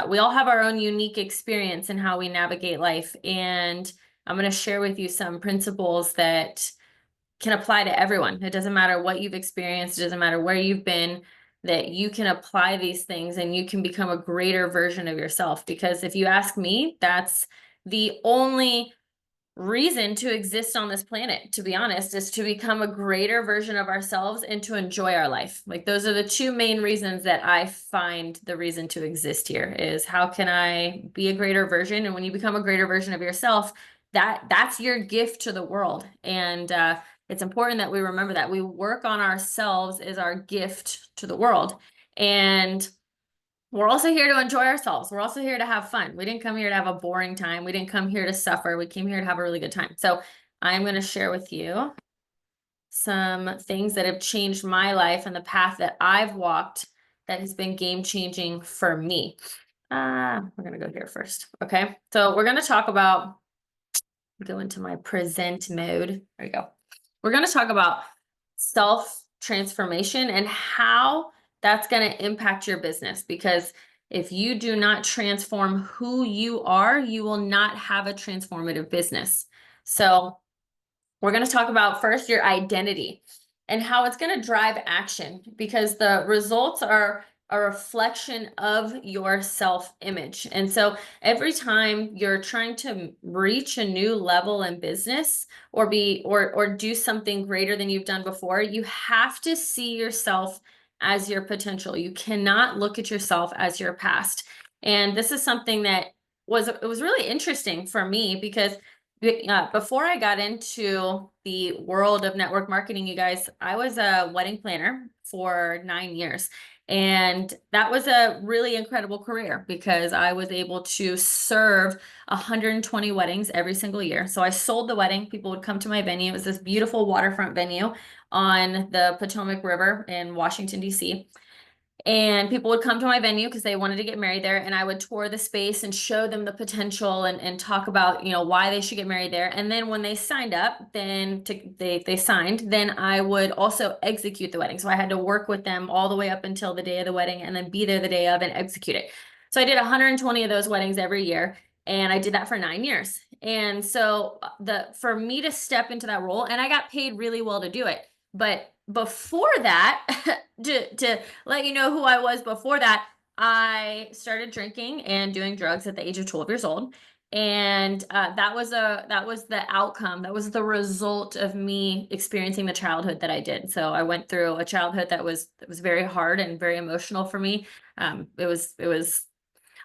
We all have our own unique experience in how we navigate life. And I'm going to share with you some principles that can apply to everyone. It doesn't matter what you've experienced, it doesn't matter where you've been, that you can apply these things and you can become a greater version of yourself. Because if you ask me, that's the only reason to exist on this planet, to be honest, is to become a greater version of ourselves and to enjoy our life. Like those are the two main reasons that I find the reason to exist here is how can I be a greater version? And when you become a greater version of yourself, that's your gift to the world. And it's important that we remember that we work on ourselves as our gift to the world. And we're also here to enjoy ourselves. We're also here to have fun. We didn't come here to have a boring time. We didn't come here to suffer. We came here to have a really good time. So I'm going to share with you some things that have changed my life and the path that I've walked that has been game changing for me. We're going to go here first. Okay. So we're going to talk about, go into my present mode. There you go. We're going to talk about self transformation and how that's going to impact your business. Because if you do not transform who you are, you will not have a transformative business. So we're going to talk about first your identity and how it's going to drive action, because the results are a reflection of your self-image. And so every time you're trying to reach a new level in business or do something greater than you've done before, you have to see yourself as your potential. You cannot look at yourself as your past. And this is something that was really interesting for me because before I got into the world of network marketing, you guys, I was a wedding planner for 9 years. And that was a really incredible career because I was able to serve 120 weddings every single year. So I sold the wedding. People would come to my venue. It was this beautiful waterfront venue on the Potomac River in Washington, D.C. And people would come to my venue because they wanted to get married there, and I would tour the space and show them the potential and talk about, why they should get married there. And then when they signed up, they signed, then I would also execute the wedding. So I had to work with them all the way up until the day of the wedding and then be there the day of and execute it. So I did 120 of those weddings every year, and I did that for 9 years. And so for me to step into that role, and I got paid really well to do it. But before that, to let you know who I was before that, I started drinking and doing drugs at the age of 12 years old. And that was the outcome. That was the result of me experiencing the childhood that I did. So I went through a childhood that was very hard and very emotional for me. It was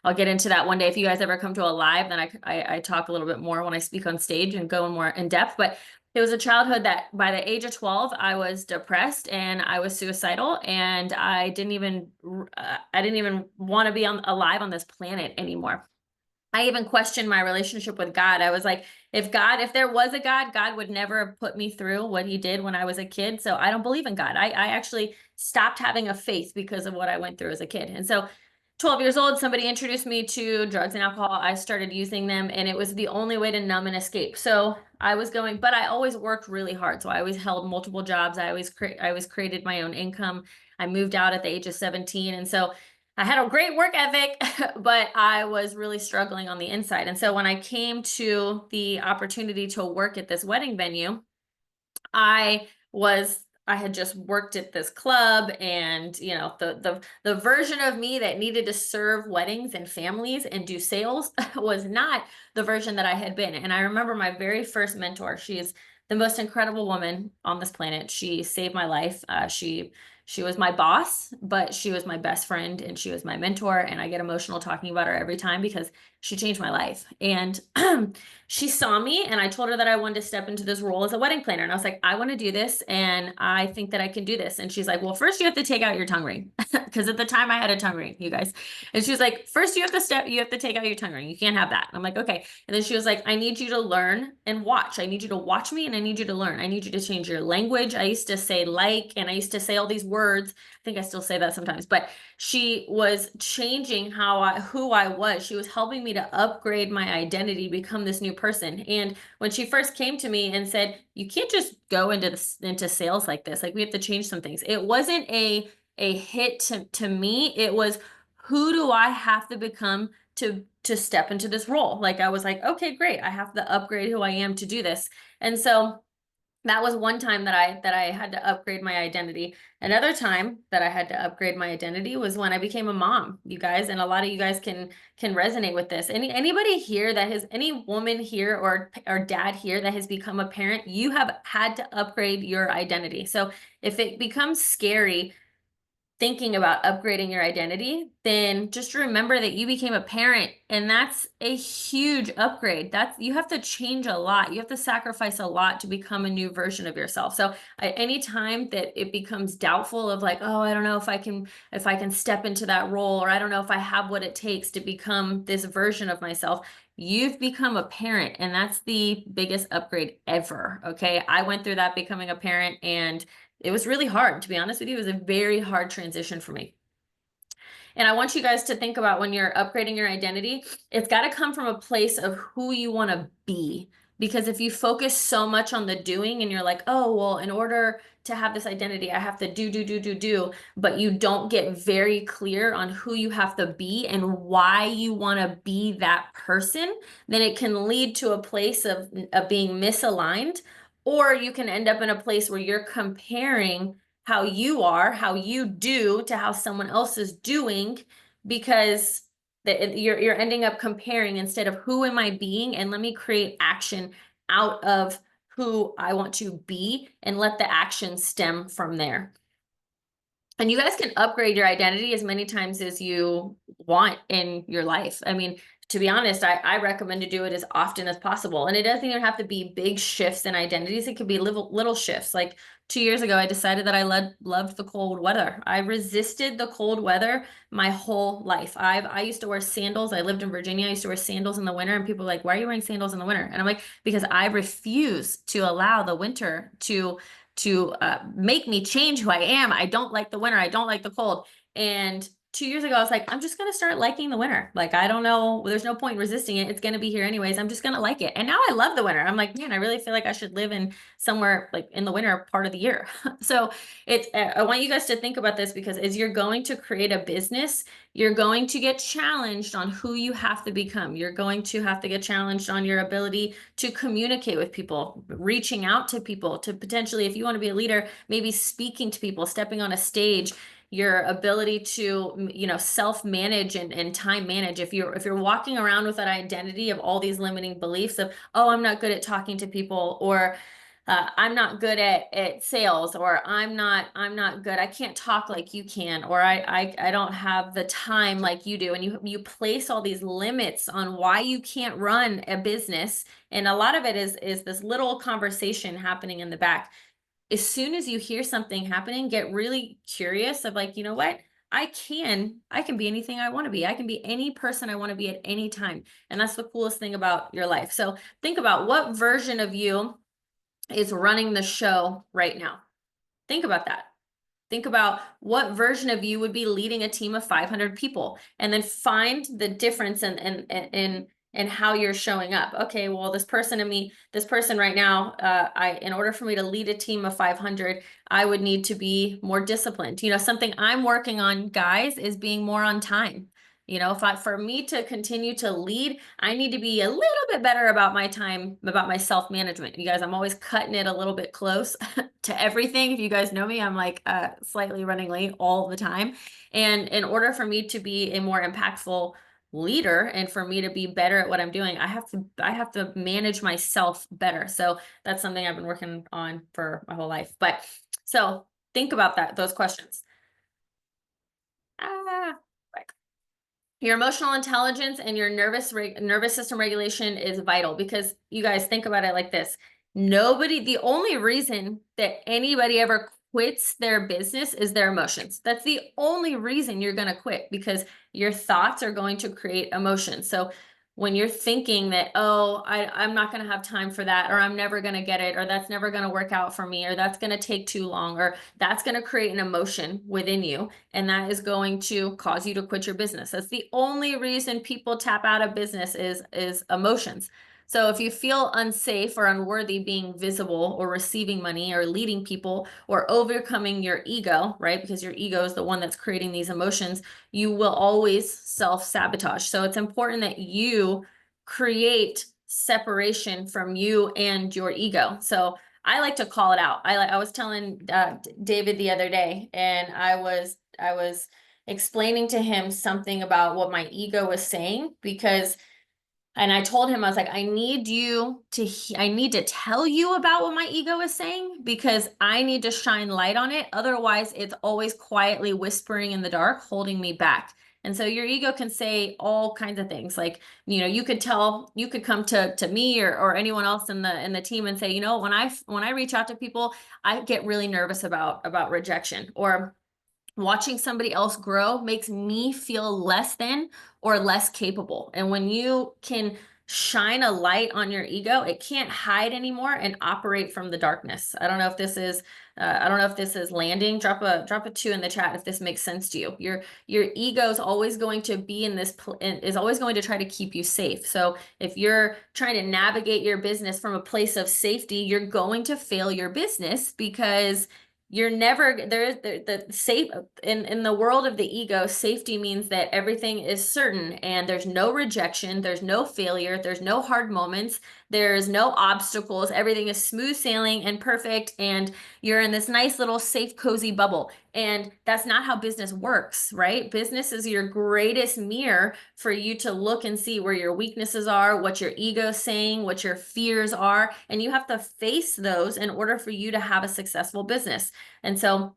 I'll get into that one day. If you guys ever come to a live, then I talk a little bit more when I speak on stage and go more in depth. But it was a childhood that by the age of 12, I was depressed and I was suicidal, and I didn't even want to be alive on this planet anymore. I even questioned my relationship with God. I was like, if there was a God, God would never have put me through what he did when I was a kid. So I don't believe in God. I actually stopped having a faith because of what I went through as a kid. And so 12 years old, somebody introduced me to drugs and alcohol. I started using them, and it was the only way to numb and escape. So I was going, but I always worked really hard. So I always held multiple jobs. I always created my own income. I moved out at the age of 17. And so I had a great work ethic, but I was really struggling on the inside. And so when I came to the opportunity to work at this wedding venue, I had just worked at this club, and the version of me that needed to serve weddings and families and do sales was not the version that I had been. And I remember my very first mentor. She is the most incredible woman on this planet. She saved my life. She was my boss, but she was my best friend and she was my mentor. And I get emotional talking about her every time because she changed my life. And she saw me, and I told her that I wanted to step into this role as a wedding planner. And I was like, I want to do this, and I think that I can do this. And she's like, well, first you have to take out your tongue ring. Because at the time I had a tongue ring, you guys. And she was like, first you have to take out your tongue ring. You can't have that. And I'm like, okay. And then she was like, I need you to learn and watch. I need you to watch me, and I need you to learn. I need you to change your language. I used to say and I used to say all these words. I think I still say that sometimes, but she was changing who I was. She was helping me to upgrade my identity, become this new person. And when she first came to me and said, you can't just go into sales like this, like we have to change some things. It wasn't a hit to me. It was, who do I have to become to step into this role? Like I was like, okay, great. I have to upgrade who I am to do this. And so that was one time that I had to upgrade my identity. Another time that I had to upgrade my identity was when I became a mom, you guys, and a lot of you guys can resonate with this. Anybody here that has any woman here or dad here that has become a parent, you have had to upgrade your identity. So if it becomes scary thinking about upgrading your identity, then just remember that you became a parent, and that's a huge upgrade. That's, you have to change a lot. You have to sacrifice a lot to become a new version of yourself. So any time that it becomes doubtful of like, oh, I don't know if I can step into that role, or I don't know if I have what it takes to become this version of myself, you've become a parent, and that's the biggest upgrade ever. Okay. I went through that becoming a parent, and it was really hard, to be honest with you. It was a very hard transition for me. And I want you guys to think about when you're upgrading your identity, it's got to come from a place of who you want to be. Because if you focus so much on the doing and you're like, oh, well, in order to have this identity, I have to do, but you don't get very clear on who you have to be and why you want to be that person, then it can lead to a place of being misaligned, or you can end up in a place where you're comparing how you are, how you do to how someone else is doing, because you're ending up comparing instead of who am I being, and let me create action out of who I want to be and let the action stem from there. And you guys can upgrade your identity as many times as you want in your life. I mean, to be honest, I recommend to do it as often as possible. And it doesn't even have to be big shifts in identities. It could be little shifts. Like 2 years ago, I decided that I loved the cold weather. I resisted the cold weather my whole life. I used to wear sandals. I lived in Virginia. I used to wear sandals in the winter, and people were like, why are you wearing sandals in the winter? And I'm like, because I refuse to allow the winter to make me change who I am. I don't like the winter. I don't like the cold. And 2 years ago, I was like, I'm just going to start liking the winter. Like, I don't know, there's no point in resisting it. It's going to be here anyways. I'm just going to like it. And now I love the winter. I'm like, man, I really feel like I should live in somewhere like in the winter part of the year. So it's, I want you guys to think about this, because as you're going to create a business, you're going to get challenged on who you have to become. You're going to have to get challenged on your ability to communicate with people, reaching out to people, to potentially, if you want to be a leader, maybe speaking to people, stepping on a stage, your ability to, you know, self-manage and time manage. If you're walking around with that identity of all these limiting beliefs of, oh, I'm not good at talking to people, or I'm not good at sales, or I'm not good, I can't talk like you can, or I don't have the time like you do, and you place all these limits on why you can't run a business, and a lot of it is this little conversation happening in the back. As soon as you hear something happening, get really curious of like, you know what? I can be anything I want to be. I can be any person I want to be at any time. And that's the coolest thing about your life. So think about what version of you is running the show right now. Think about that. Think about what version of you would be leading a team of 500 people, and then find the difference in how you're showing up. Okay, well, this person right now, in order for me to lead a team of 500, I would need to be more disciplined. You know, something I'm working on, guys, is being more on time. You know, for me to continue to lead, I need to be a little bit better about my time, about my self-management. You guys, I'm always cutting it a little bit close to everything. If you guys know me, I'm like slightly running late all the time. And in order for me to be a more impactful leader and for me to be better at what I'm doing, I have to manage myself better. So that's something I've been working on for my whole life. But so think about those questions. Your emotional intelligence and your nervous system regulation is vital, because you guys think about it like this. The only reason that anybody ever quits their business is their emotions. That's the only reason you're going to quit, because your thoughts are going to create emotions. So when you're thinking that, oh, I'm not going to have time for that, or I'm never going to get it, or that's never going to work out for me, or that's going to take too long, or that's going to create an emotion within you, and that is going to cause you to quit your business. That's the only reason people tap out of business is emotions. So if you feel unsafe or unworthy being visible or receiving money or leading people or overcoming your ego, right? Because your ego is the one that's creating these emotions, you will always self-sabotage. So it's important that you create separation from you and your ego. So I like to call it out. I was telling David the other day, and I was explaining to him something about what my ego was saying, because and I told him, I was like, I need to tell you about what my ego is saying, because I need to shine light on it. Otherwise, it's always quietly whispering in the dark, holding me back. And so your ego can say all kinds of things. Like, you could come to me or anyone else in the team and say, when I reach out to people, I get really nervous about rejection, or watching somebody else grow makes me feel less than or less capable. And when you can shine a light on your ego, it can't hide anymore and operate from the darkness. I don't know if this is landing. Drop a 2 in the chat if this makes sense to you. Your ego is always going to be is always going to try to keep you safe. So if you're trying to navigate your business from a place of safety, you're going to fail your business, because you're never the safe in the world of the ego. Safety means that everything is certain and there's no rejection, there's no failure, there's no hard moments, there's no obstacles, everything is smooth sailing and perfect, and you're in this nice little safe cozy bubble. And that's not how business works, right? Business is your greatest mirror for you to look and see where your weaknesses are, what your ego's saying, what your fears are, and you have to face those in order for you to have a successful business. And so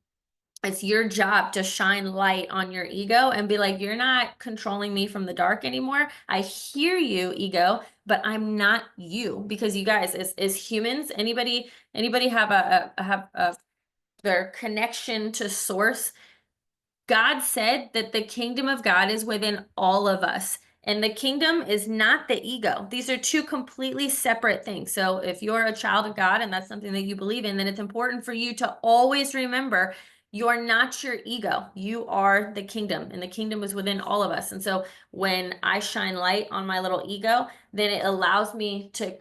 it's your job to shine light on your ego and be like, you're not controlling me from the dark anymore. I hear you, ego, but I'm not you. Because you guys, as humans, anybody have their connection to source? God said that the kingdom of God is within all of us. And the kingdom is not the ego. These are two completely separate things. So if you're a child of God and that's something that you believe in, then it's important for you to always remember you're not your ego. You are the kingdom, and the kingdom is within all of us. And so when I shine light on my little ego, then it allows me to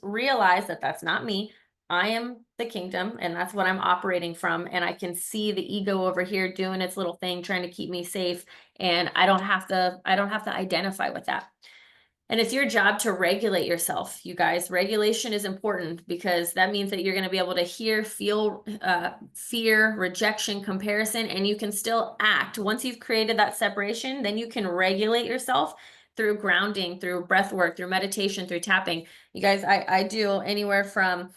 realize that that's not me. I am the kingdom, and that's what I'm operating from. And I can see the ego over here doing its little thing, trying to keep me safe. And I don't have to identify with that. And it's your job to regulate yourself, you guys. Regulation is important, because that means that you're going to be able to feel fear, rejection, comparison, and you can still act. Once you've created that separation, then you can regulate yourself through grounding, through breath work, through meditation, through tapping. You guys, I do anywhere from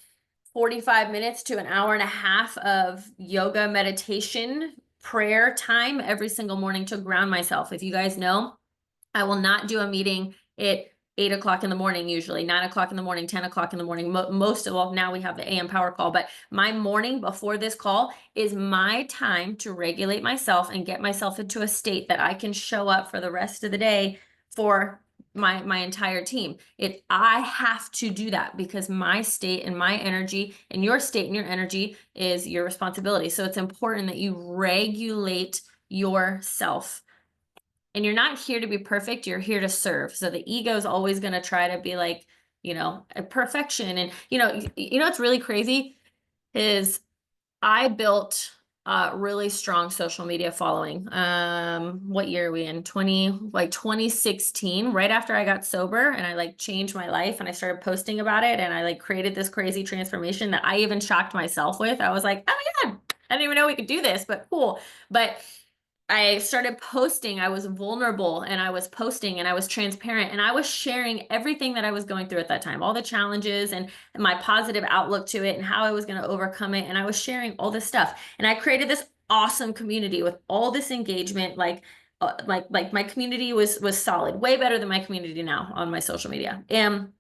45 minutes to an hour and a half of yoga, meditation, prayer time every single morning to ground myself. If you guys know, I will not do a meeting at 8 o'clock in the morning, usually 9 o'clock in the morning, 10 o'clock in the morning. Now we have the AM power call, but my morning before this call is my time to regulate myself and get myself into a state that I can show up for the rest of the day for my entire team. I have to do that, because my state and my energy and your state and your energy is your responsibility. So it's important that you regulate yourself. And you're not here to be perfect, you're here to serve. So the ego is always going to try to be like, a perfection. And what's really crazy is I built a really strong social media following. What year are we in? 2016, right after I got sober, and I changed my life and I started posting about it, and I created this crazy transformation that I even shocked myself with. I was like, oh my God, I didn't even know we could do this, but cool. But I started posting. I was vulnerable, and I was posting, and I was transparent, and I was sharing everything that I was going through at that time, all the challenges and my positive outlook to it and how I was going to overcome it. And I was sharing all this stuff. And I created this awesome community with all this engagement. Like my community was solid, way better than my community now on my social media. And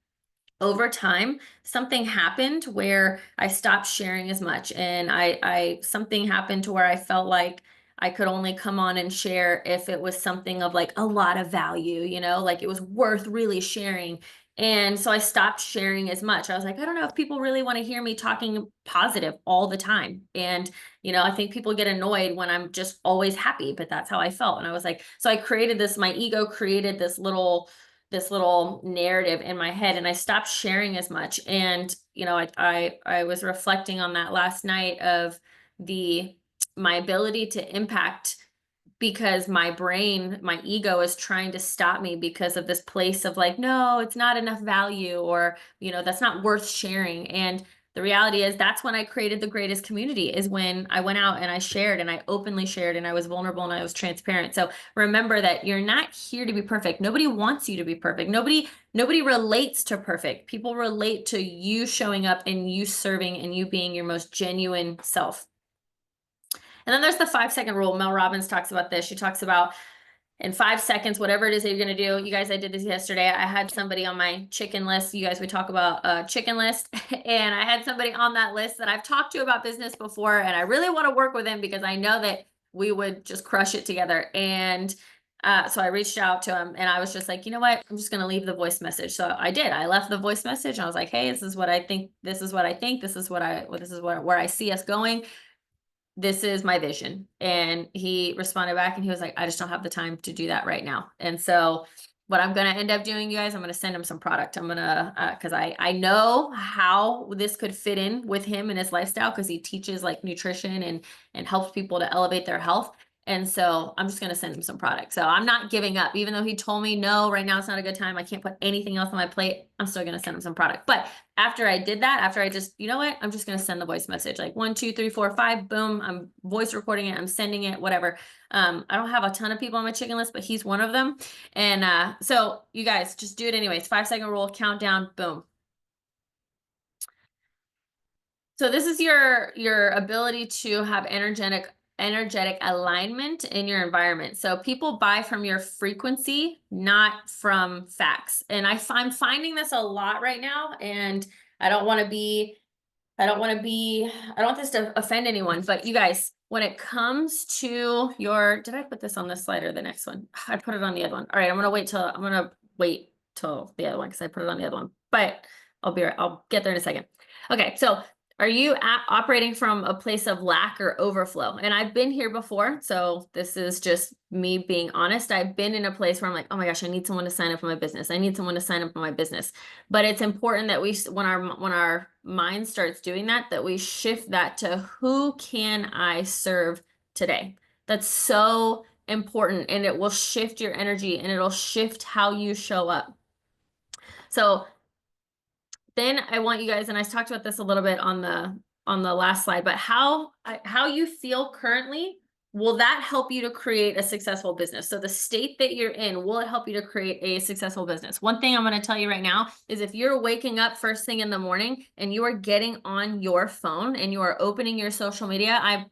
over time, something happened where I stopped sharing as much, and something happened to where I felt like I could only come on and share if it was something of a lot of value, it was worth really sharing. And so I stopped sharing as much. I was like, I don't know if people really want to hear me talking positive all the time. And, I think people get annoyed when I'm just always happy, but that's how I felt. And I was like, so I created this, my ego created this little this little narrative in my head, and I stopped sharing as much. And, you know, I was reflecting on that last night of my ability to impact, because my brain, my ego is trying to stop me because of this place of like, no, it's not enough value, or, you know, that's not worth sharing. And the reality is that's when I created the greatest community, is when I went out and I shared, and I openly shared, and I was vulnerable, and I was transparent. So remember that you're not here to be perfect. Nobody wants you to be perfect. Nobody relates to perfect. People relate to you showing up and you serving and you being your most genuine self. And then there's the 5-second rule. Mel Robbins talks about this. She talks about, in 5 seconds, whatever it is that you're going to do. You guys, I did this yesterday. I had somebody on my chicken list. You guys, we talk about a chicken list. And I had somebody on that list that I've talked to about business before. And I really want to work with him because I know that we would just crush it together. And so I reached out to him, and I was just like, you know what? I'm just going to leave the voice message. So I did. I left the voice message. And I was like, hey, this is what I think. This is what I think. This is where I see us going. This is my vision. And he responded back, and he was like, I just don't have the time to do that right now. And so what I'm going to end up doing, you guys, I'm going to send him some product. I'm going to, cause I know how this could fit in with him and his lifestyle, cause he teaches like nutrition and helps people to elevate their health. And so I'm just going to send him some product. So I'm not giving up, even though he told me, no, right now it's not a good time, I can't put anything else on my plate. I'm still going to send him some product. But after I did that, after I just, you know what, I'm just going to send the voice message, like 1, 2, 3, 4, 5, boom, I'm voice recording it, I'm sending it, whatever. I don't have a ton of people on my chicken list, but he's one of them. And so you guys just do it anyways. 5-second rule, countdown, boom. So this is your ability to have energetic alignment in your environment. So people buy from your frequency, not from facts. And I'm finding this a lot right now, and I don't want I don't want this to offend anyone, but you guys, when it comes to did I put this on this slide or the next one? I put it on the other one. All right, I'm gonna wait till the other one, because I put it on the other one, but I'll get there in a second. Okay, so are you operating from a place of lack or overflow? And I've been here before, so this is just me being honest. I've been in a place where I'm like, oh my gosh, I need someone to sign up for my business. I need someone to sign up for my business. But it's important that when our mind starts doing that, that we shift that to, who can I serve today? That's so important, and it will shift your energy, and it'll shift how you show up. So then I want you guys, and I talked about this a little bit on the last slide, but how you feel currently, will that help you to create a successful business? So the state that you're in, will it help you to create a successful business? One thing I'm going to tell you right now is, if you're waking up first thing in the morning and you are getting on your phone and you are opening your social media, I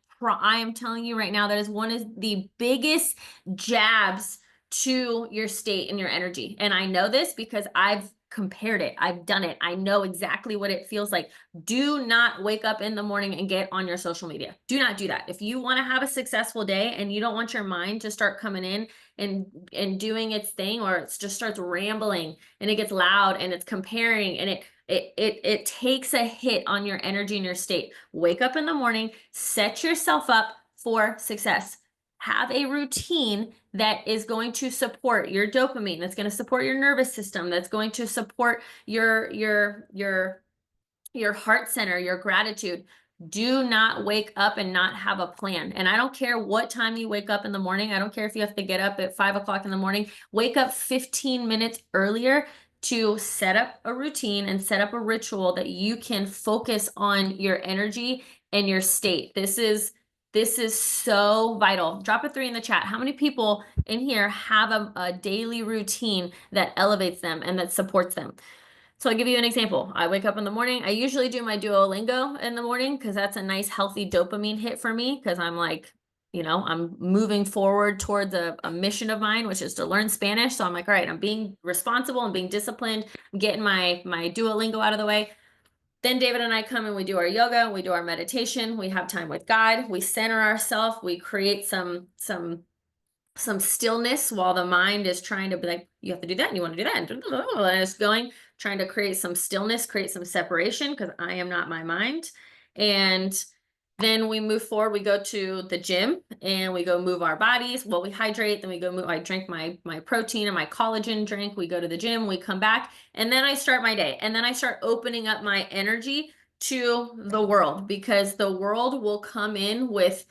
am telling you right now, that is one of the biggest jabs to your state and your energy. And I know this because I've compared it. I've done it. I know exactly what it feels like. Do not wake up in the morning and get on your social media. Do not do that. If you want to have a successful day and you don't want your mind to start coming in and doing its thing, or it just starts rambling and it gets loud and it's comparing, and it takes a hit on your energy and your state. Wake up in the morning, set yourself up for success. Have a routine that is going to support your dopamine, that's going to support your nervous system, that's going to support your heart center, your gratitude. Do not wake up and not have a plan. And I don't care what time you wake up in the morning. I don't care if you have to get up at 5 o'clock in the morning. Wake up 15 minutes earlier to set up a routine and set up a ritual that you can focus on your energy and your state. This is so vital. Drop a 3 in the chat. How many people in here have a daily routine that elevates them and that supports them? So I'll give you an example. I wake up in the morning. I usually do my Duolingo in the morning, because that's a nice healthy dopamine hit for me, because I'm like, you know, I'm moving forward towards a mission of mine, which is to learn Spanish. So I'm like, all right, I'm being responsible, I'm being disciplined, I'm getting my Duolingo out of the way. Then David and I come and we do our yoga, we do our meditation, we have time with God, we center ourselves, we create some stillness while the mind is trying to be like, you have to do that and you want to do that, and it's going, trying to create some stillness, create some separation, because I am not my mind. And Then we move forward, we go to the gym and we go move our bodies. Well, we hydrate, then we go move, I drink my protein and my collagen drink. We go to the gym, we come back, and then I start my day. And then I start opening up my energy to the world, because the world will come in with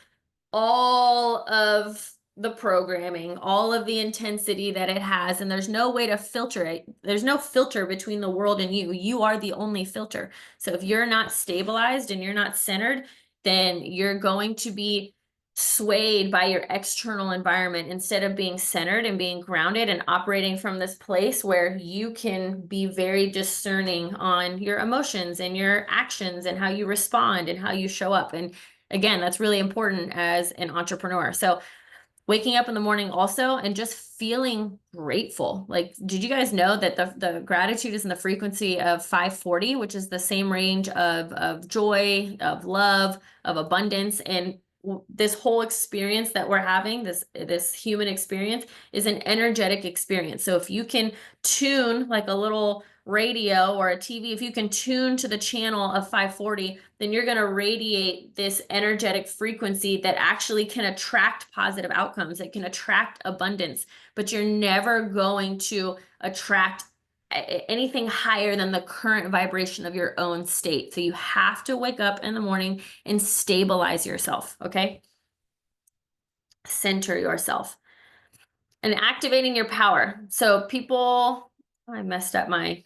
all of the programming, all of the intensity that it has, and there's no way to filter it. There's no filter between the world and you. You are the only filter. So if you're not stabilized and you're not centered, then you're going to be swayed by your external environment instead of being centered and being grounded and operating from this place where you can be very discerning on your emotions and your actions and how you respond and how you show up. And again, that's really important as an entrepreneur. So waking up in the morning also and just feeling grateful. Like, did you guys know that the gratitude is in the frequency of 540, which is the same range of joy, of love, of abundance? And this whole experience that we're having, this human experience, is an energetic experience. So if you can tune like a little radio or a TV, if you can tune to the channel of 540, then you're going to radiate this energetic frequency that actually can attract positive outcomes. It can attract abundance, but you're never going to attract anything higher than the current vibration of your own state. So you have to wake up in the morning and stabilize yourself, okay? Center yourself. And activating your power. So people, I messed up my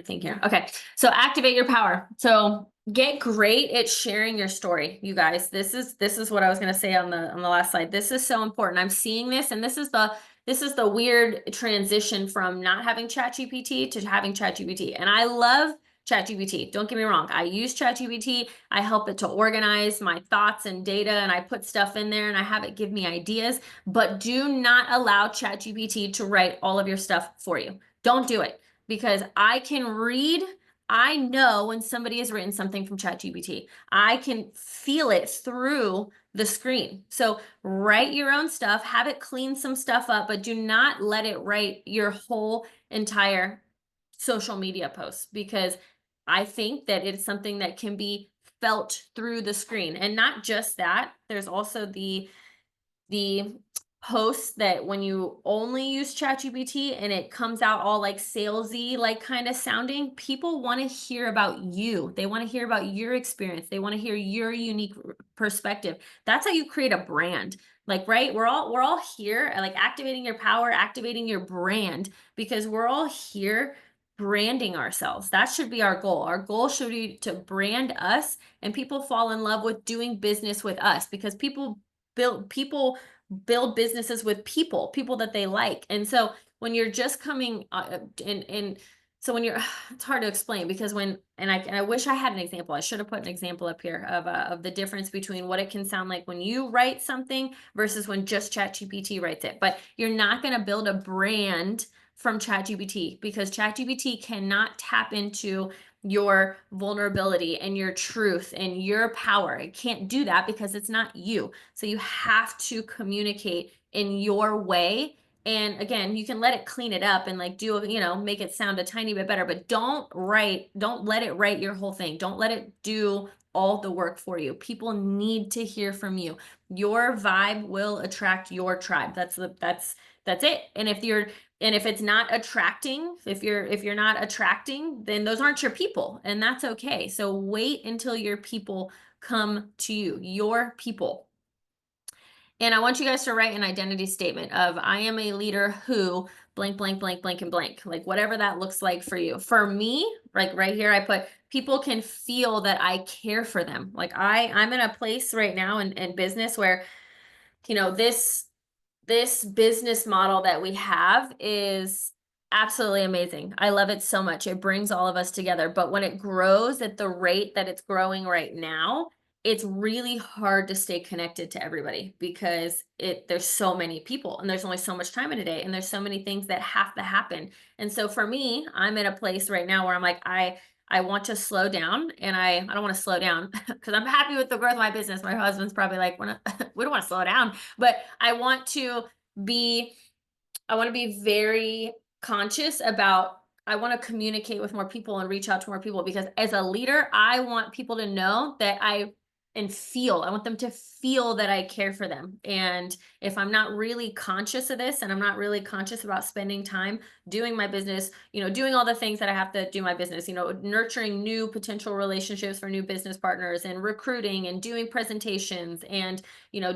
thing here. Okay. So activate your power. So get great at sharing your story, you guys. This is what I was going to say on the last slide. This is so important. I'm seeing this, and this is the weird transition from not having ChatGPT to having ChatGPT. And I love ChatGPT. Don't get me wrong. I use ChatGPT. I help it to organize my thoughts and data, and I put stuff in there and I have it give me ideas, but do not allow ChatGPT to write all of your stuff for you. Don't do it, because I can read. I know when somebody has written something from ChatGPT. I can feel it through the screen. So write your own stuff, have it clean some stuff up, but do not let it write your whole entire social media posts, because I think that it's something that can be felt through the screen. And not just that, there's also the posts that when you only use ChatGPT and it comes out all like salesy, like kind of sounding, people want to hear about you. They want to hear about your experience. They want to hear your unique perspective. That's how you create a brand. Like, right? We're all here, like activating your power, activating your brand, because we're all here branding ourselves. That should be our goal. Our goal should be to brand us, and people fall in love with doing business with us, because people build businesses with people that they like. And so when you're just coming and so when you're it's hard to explain, because I wish I had an example. I should have put an example up here of the difference between what it can sound like when you write something versus when just ChatGPT writes it. But you're not going to build a brand from ChatGPT, because ChatGPT cannot tap into your vulnerability and your truth and your power. It can't do that because it's not you. So you have to communicate in your way. And again, you can let it clean it up and like do, make it sound a tiny bit better, but don't let it write your whole thing. Don't let it do all the work for you. People need to hear from you. Your vibe will attract your tribe. That's it. And if it's not attracting, if you're not attracting, then those aren't your people, and that's okay. So wait until your people come to you, your people. And I want you guys to write an identity statement of, I am a leader who blank, blank, blank, blank, and blank, like whatever that looks like for you. For me, like right here, I put, people can feel that I care for them. Like I'm in a place right now in business where, this business model that we have is absolutely amazing. I love it so much. It brings all of us together. But when it grows at the rate that it's growing right now, it's really hard to stay connected to everybody, because there's so many people and there's only so much time in a day and there's so many things that have to happen. And so for me, I'm in a place right now where I'm like, I want to slow down, and I don't want to slow down because I'm happy with the growth of my business. My husband's probably like, we don't want to slow down, but I want to be very conscious about, I want to communicate with more people and reach out to more people, because as a leader, I want people to know that and feel. I want them to feel that I care for them. And if I'm not really conscious of this and I'm not really conscious about spending time doing my business, doing all the things that I have to do my business, nurturing new potential relationships for new business partners and recruiting and doing presentations and,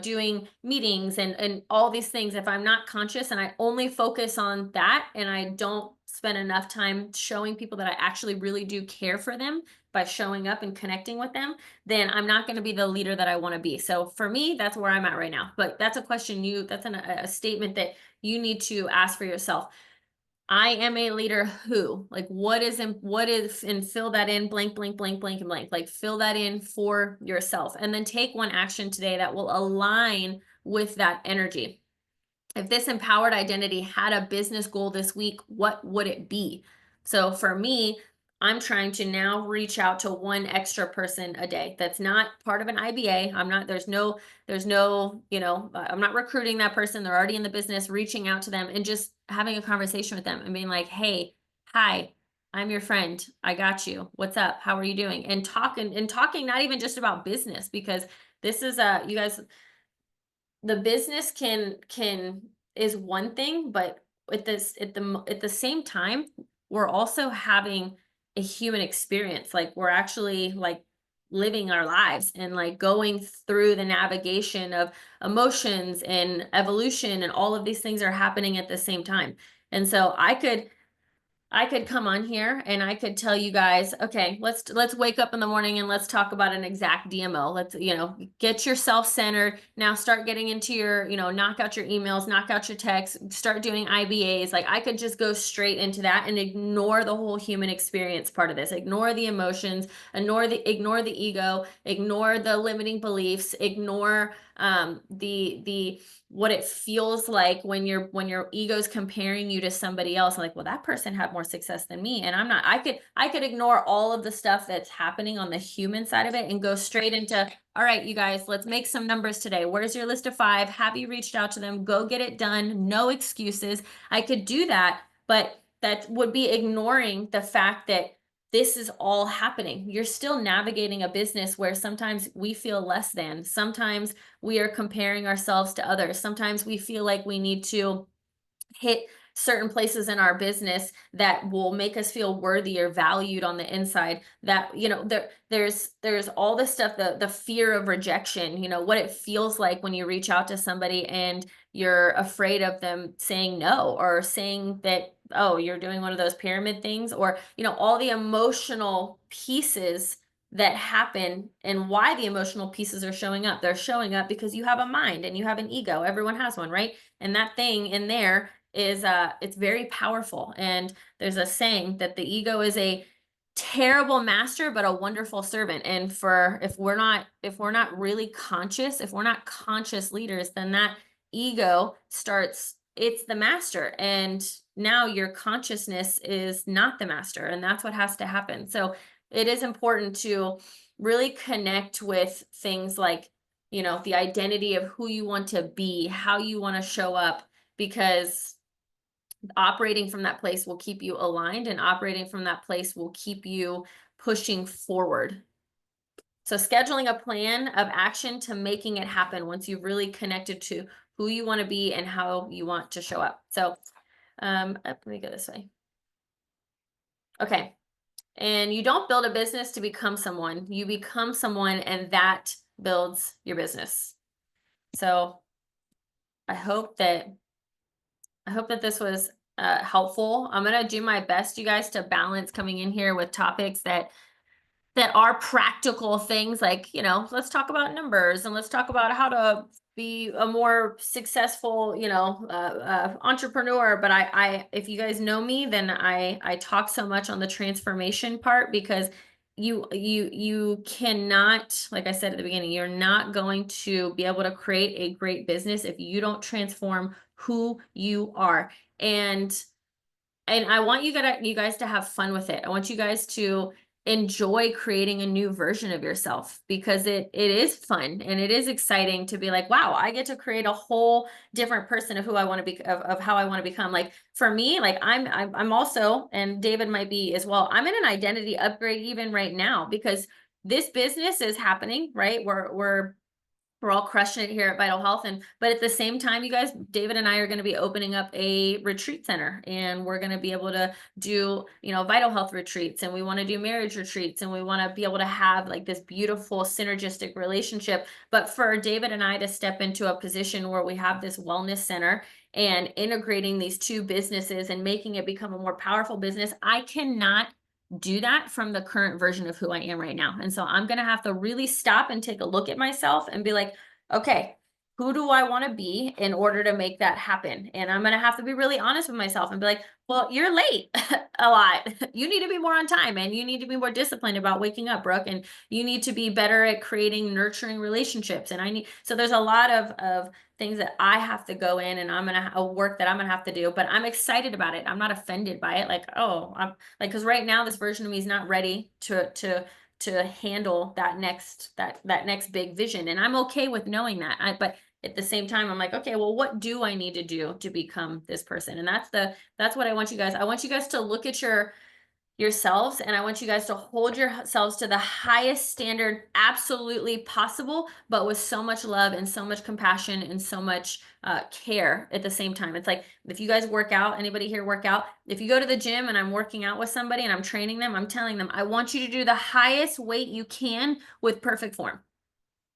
doing meetings and all these things. If I'm not conscious and I only focus on that and I don't spend enough time showing people that I actually really do care for them by showing up and connecting with them, then I'm not going to be the leader that I want to be. So for me, that's where I'm at right now. But that's a question that's a statement that you need to ask for yourself. I am a leader who, like, what is, and fill that in, blank, blank, blank, blank, and blank, like fill that in for yourself. And then take one action today that will align with that energy. If this empowered identity had a business goal this week, what would it be? So for me, I'm trying to now reach out to one extra person a day that's not part of an IBA. I'm not recruiting that person. They're already in the business, reaching out to them and just having a conversation with them and being like, hey, hi, I'm your friend. I got you. What's up? How are you doing? And talking not even just about business, because this is you guys, the business can is one thing, but at the same time, we're also having a human experience. Like, we're actually like living our lives and like going through the navigation of emotions and evolution, and all of these things are happening at the same time. And so I could come on here and I could tell you guys, okay, let's wake up in the morning and let's talk about an exact DMO. Let's, get yourself centered. Now start getting into your, knock out your emails, knock out your texts, start doing IBAs. Like, I could just go straight into that and ignore the whole human experience part of this. Ignore the emotions, ignore the ego, ignore the limiting beliefs, ignore the what it feels like when your ego's comparing you to somebody else. I'm like, well, that person had more success than me, and I'm not. I could ignore all of the stuff that's happening on the human side of it and go straight into, all right, you guys, let's make some numbers today. Where's your list of 5? Have you reached out to them? Go get it done. No excuses. I could do that, but that would be ignoring the fact that this is all happening. You're still navigating a business where sometimes we feel less than. Sometimes we are comparing ourselves to others. Sometimes we feel like we need to hit certain places in our business that will make us feel worthy or valued on the inside. That, there's all this stuff, the fear of rejection, what it feels like when you reach out to somebody and you're afraid of them saying no, or saying that, oh, you're doing one of those pyramid things, or, all the emotional pieces that happen, and why the emotional pieces are showing up. They're showing up because you have a mind and you have an ego. Everyone has one, right? And that thing in there is it's very powerful. And there's a saying that the ego is a terrible master but a wonderful servant. And if we're not really conscious, if we're not conscious leaders, then that ego it's the master, and now your consciousness is not the master, and that's what has to happen. So it is important to really connect with things like, the identity of who you want to be, how you want to show up, because operating from that place will keep you aligned, and operating from that place will keep you pushing forward. So scheduling a plan of action to making it happen once you've really connected to who you want to be and how you want to show up. So let me go this way. Okay. And you don't build a business to become someone. You become someone, and that builds your business. So I hope that this was helpful. I'm going to do my best, you guys, to balance coming in here with topics that are practical things, like, let's talk about numbers, and let's talk about how to be a more successful, entrepreneur. But if you guys know me, then I talk so much on the transformation part, because you cannot, like I said at the beginning, you're not going to be able to create a great business if you don't transform who you are. And I want you guys to have fun with it. I want you guys to enjoy creating a new version of yourself, because it is fun and it is exciting to be like, wow, I get to create a whole different person of who I want to be, of how I want to become. Like, for me, like I'm also, and David might be as well, I'm in an identity upgrade even right now, because this business is happening, right? We're all crushing it here at Vital Health. But at the same time, you guys, David and I are going to be opening up a retreat center, and we're going to be able to do, Vital Health retreats, and we want to do marriage retreats, and we want to be able to have like this beautiful synergistic relationship. But for David and I to step into a position where we have this wellness center and integrating these two businesses and making it become a more powerful business, I cannot do that from the current version of who I am right now. And so I'm going to have to really stop and take a look at myself and be like, okay, who do I want to be in order to make that happen? And I'm going to have to be really honest with myself and be like, well, you're late a lot. You need to be more on time, and you need to be more disciplined about waking up, Brooke, and you need to be better at creating nurturing relationships. And so there's a lot of things that I have to go in, and I'm going to work that I'm going to have to do, but I'm excited about it. I'm not offended by it. Like, oh, I'm like, cause right now this version of me is not ready to handle that next big vision. And I'm okay with knowing that. But at the same time, I'm like, okay, well, what do I need to do to become this person? And that's what I want you guys. I want you guys to look at yourselves, and I want you guys to hold yourselves to the highest standard absolutely possible, but with so much love and so much compassion and so much care at the same time. It's like, if you guys work out, anybody here work out, if you go to the gym and I'm working out with somebody and I'm training them, I'm telling them, I want you to do the highest weight you can with perfect form.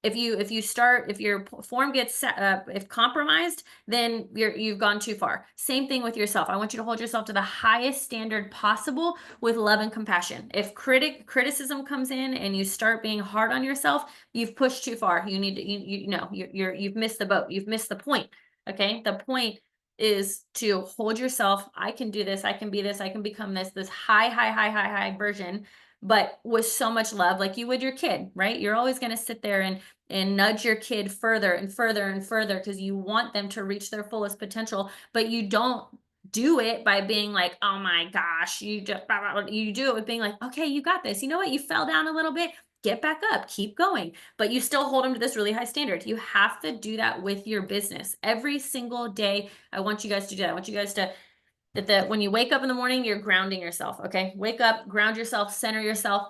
If your form gets if compromised, then you've gone too far. Same thing with yourself. I want you to hold yourself to the highest standard possible with love and compassion. If criticism comes in and you start being hard on yourself, you've pushed too far. You need to, you've missed the boat. You've missed the point. Okay. The point is to hold yourself. I can do this. I can be this. I can become this high version, but with so much love, like you would your kid, right? You're always going to sit there and nudge your kid further and further and further because you want them to reach their fullest potential, but you don't do it by being like, oh my gosh, you do it with being like, okay, you got this. You know what? You fell down a little bit. Get back up, keep going, but you still hold them to this really high standard. You have to do that with your business every single day. I want you guys to do that. I want you guys to when you wake up in the morning, you're grounding yourself. Okay. Wake up, ground yourself, center yourself.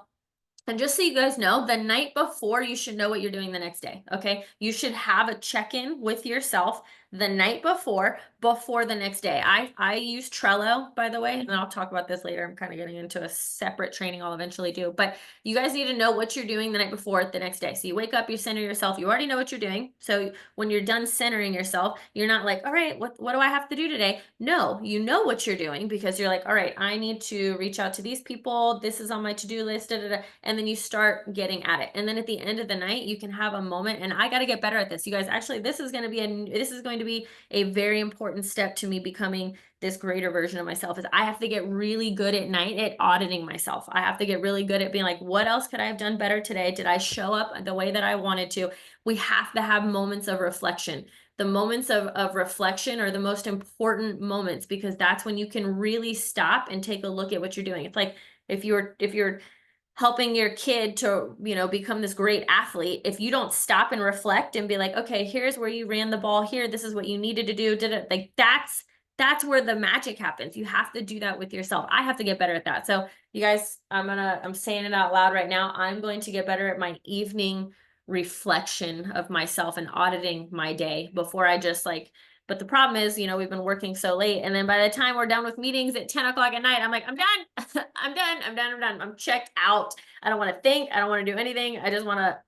And just so you guys know, the night before, you should know what you're doing the next day. Okay. You should have a check-in with yourself the night before the next day. I use Trello, by the way, and I'll talk about this later. I'm kind of getting into a separate training I'll eventually do, but you guys need to know what you're doing the night before the next day. So you wake up, you center yourself, you already know what you're doing. So when you're done centering yourself, you're not like, all right, what do I have to do today? No, you know what you're doing because you're like, all right, I need to reach out to these people. This is on my to-do list, and then you start getting at it. And then at the end of the night, you can have a moment, and I got to get better at this. You guys, actually, this is going to be a very important step to me becoming this greater version of myself. Is I have to get really good at night at auditing myself. I have to get really good at being like, what else could I have done better today? Did I show up the way that I wanted to? We have to have moments of reflection. The moments of reflection are the most important moments because that's when you can really stop and take a look at what you're doing. It's like if you're helping your kid to, become this great athlete, if you don't stop and reflect and be like, okay, here's where you ran the ball here, this is what you needed to do, like that's where the magic happens. You have to do that with yourself. I have to get better at that. So you guys, I'm saying it out loud right now. I'm going to get better at my evening reflection of myself and auditing my day before I just but the problem is, we've been working so late. And then by the time we're done with meetings at 10 o'clock at night, I'm like, I'm done. I'm done. I'm checked out. I don't want to think. I don't want to do anything. I just want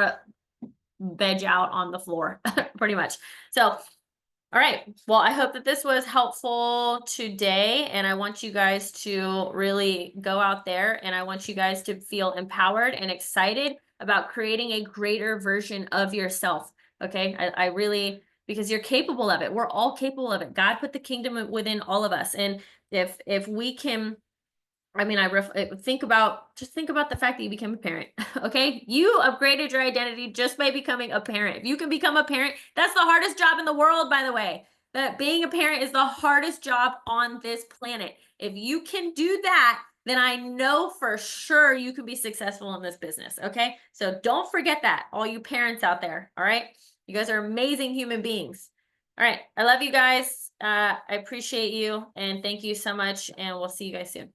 to veg out on the floor pretty much. So, all right. Well, I hope that this was helpful today. And I want you guys to really go out there, and I want you guys to feel empowered and excited about creating a greater version of yourself. Okay. I really, because you're capable of it. We're all capable of it. God put the kingdom within all of us. And if we can, think about the fact that you became a parent. Okay. You upgraded your identity just by becoming a parent. If you can become a parent, that's the hardest job in the world, by the way. That being a parent is the hardest job on this planet. If you can do that, then I know for sure you can be successful in this business. Okay. So don't forget that, all you parents out there. All right. You guys are amazing human beings. All right. I love you guys. I appreciate you, and thank you so much. And we'll see you guys soon.